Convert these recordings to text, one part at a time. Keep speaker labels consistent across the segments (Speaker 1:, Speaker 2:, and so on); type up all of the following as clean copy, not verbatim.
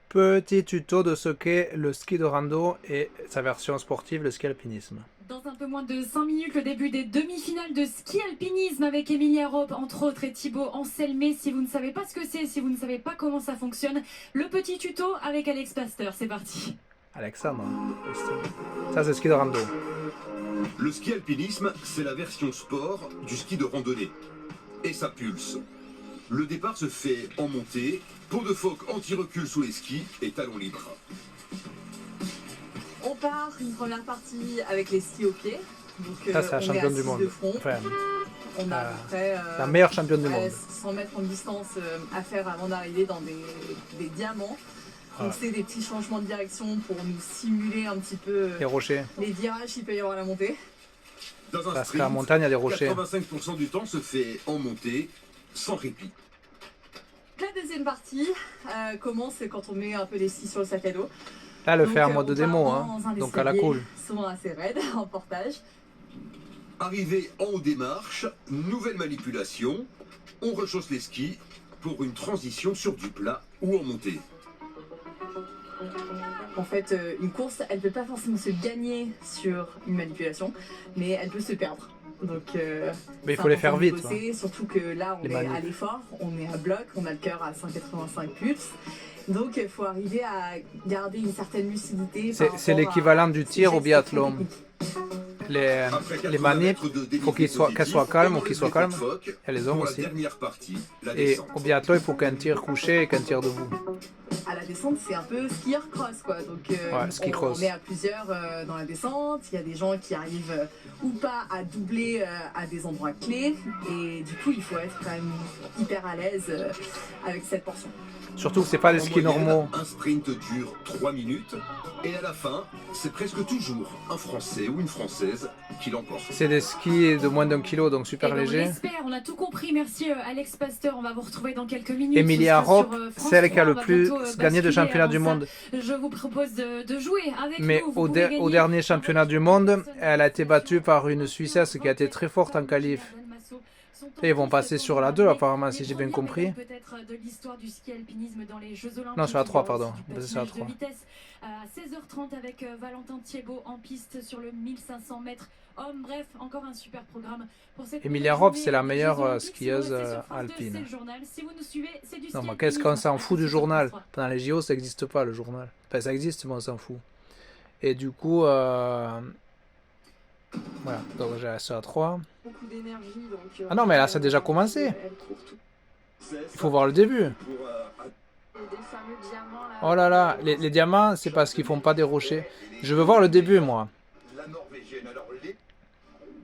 Speaker 1: Petit tuto de ce qu'est le ski de rando et sa version sportive, le ski alpinisme.
Speaker 2: Dans un peu moins de 5 minutes, le début des demi-finales de ski alpinisme avec Emilia Rob, entre autres, et Thibaut Anselmé. Si vous ne savez pas ce que c'est, si vous ne savez pas comment ça fonctionne, le petit tuto avec Alex Pasteur. C'est parti.
Speaker 1: Alexandre, ça c'est le ski de rando.
Speaker 3: Le ski alpinisme, c'est la version sport du ski de randonnée. Et ça pulse. Le départ se fait en montée, peau de phoque anti-recul sous les skis et talons libres.
Speaker 4: On part une première partie avec les skis au pied. Donc,
Speaker 1: Ça c'est la championne du monde. Enfin,
Speaker 4: on a à peu près
Speaker 1: la meilleure championne du monde.
Speaker 4: 100 mètres en distance à faire avant d'arriver dans des diamants. Donc c'est des petits changements de direction pour nous simuler un petit peu
Speaker 1: les rochers.
Speaker 4: Les virages qu'il peut y avoir à la montée.
Speaker 3: Dans un
Speaker 1: Parce
Speaker 3: sprint,
Speaker 1: qu'à la montagne il y a des rochers.
Speaker 3: 85% du temps se fait en montée, sans répit.
Speaker 4: La deuxième partie commence quand on met un peu les skis sur le sac à dos.
Speaker 1: Là le
Speaker 4: Donc,
Speaker 1: fait en mode démo, hein. Donc à la cool.
Speaker 4: Souvent assez raide en portage.
Speaker 3: Arrivé en haut des marches, nouvelle manipulation, on rechausse les skis pour une transition sur du plat ou en montée.
Speaker 4: En fait, une course, elle ne peut pas forcément se gagner sur une manipulation, mais elle peut se perdre. Donc,
Speaker 1: mais il faut les faire vite.
Speaker 4: Bosser, surtout que là, on est à l'effort, on est à bloc, on a le cœur à 185 pulses. Donc, il faut arriver à garder une certaine lucidité.
Speaker 1: C'est l'équivalent du tir au biathlon. Les manips, il faut qu'elles soient calmes ou qu'ils soient calmes. Et les hommes aussi. Et au biathlon, il faut qu'un tir couché et qu'un tir debout.
Speaker 4: À la descente, c'est un peu skieur cross, quoi. Donc, on est à plusieurs dans la descente. Il y a des gens qui arrivent ou pas à doubler à des endroits clés. Et du coup, il faut être quand même hyper à l'aise avec cette portion.
Speaker 1: Surtout que c'est pas des skis normaux.
Speaker 3: Un sprint dure 3 minutes et à la fin, c'est presque toujours un Français ou une Française qui l'emporte.
Speaker 1: C'est des skis de moins d'1 kilo, donc super légers.
Speaker 2: On espère, on a tout compris. Merci Alex Pasteur. On va vous retrouver dans quelques minutes.
Speaker 1: Emilia Rob, celle qui a le plus gagné de championnat du monde.
Speaker 2: Je vous propose de jouer avec
Speaker 1: mais
Speaker 2: nous.
Speaker 1: Au dernier championnat du monde, elle a été battue par une Suissesse qui a été très forte en qualif. Et ils vont passer sur la 2 apparemment, si j'ai bien compris. Non, sur la 3, pardon. On va passer sur la 3.
Speaker 2: À 16h30 avec Valentin Thiébaut en piste sur le 1500 mètres homme. Bref, encore un super programme pour cette
Speaker 1: Emilia Rob, c'est la meilleure skieuse alpine. Non, mais qu'est-ce qu'on s'en fout du journal? Pendant les JO, ça n'existe pas le journal. Enfin, ça existe, mais on s'en fout. Et du coup, voilà, donc j'ai la sur la 3. Ah non, mais là, ça a déjà commencé. Il faut voir le début. Oh là là, les diamants, c'est parce qu'ils font pas des rochers. Je veux voir le début, moi.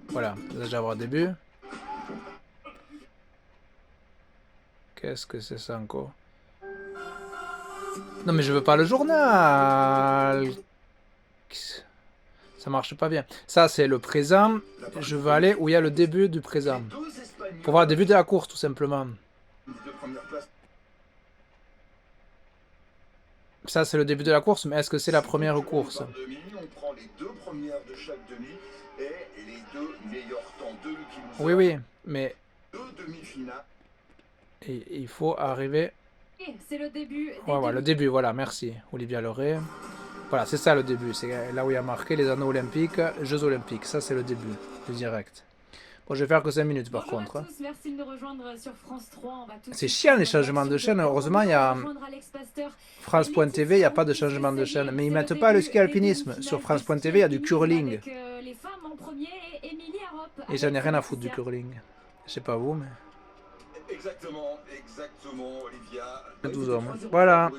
Speaker 1: Voilà, déjà voir le début. Qu'est-ce que c'est ça encore? Non, mais je veux pas le journal. Ça marche pas bien. Ça, c'est le présent. Je veux aller où il y a le début du présent. Pour voir le début de la course, tout simplement. Ça, c'est le début de la course, mais est-ce que c'est la première course? Oui, oui, mais il faut arriver...
Speaker 2: C'est le début.
Speaker 1: Ouais, ouais, le début, voilà, merci. Olivia Leray. Voilà, c'est ça le début. C'est là où il y a marqué les anneaux olympiques, Jeux olympiques. Ça, c'est le début, le direct. Bon, je vais faire que 5 minutes par contre. C'est chiant les changements de chaîne. Heureusement, il y a France.tv, il n'y a pas de changement de chaîne. Mais ils mettent pas le ski alpinisme. Sur France.tv, il y a du curling. Et j'en ai rien à foutre du curling. Je sais pas vous, mais...
Speaker 3: Exactement, Olivia.
Speaker 1: 12 hommes. Voilà.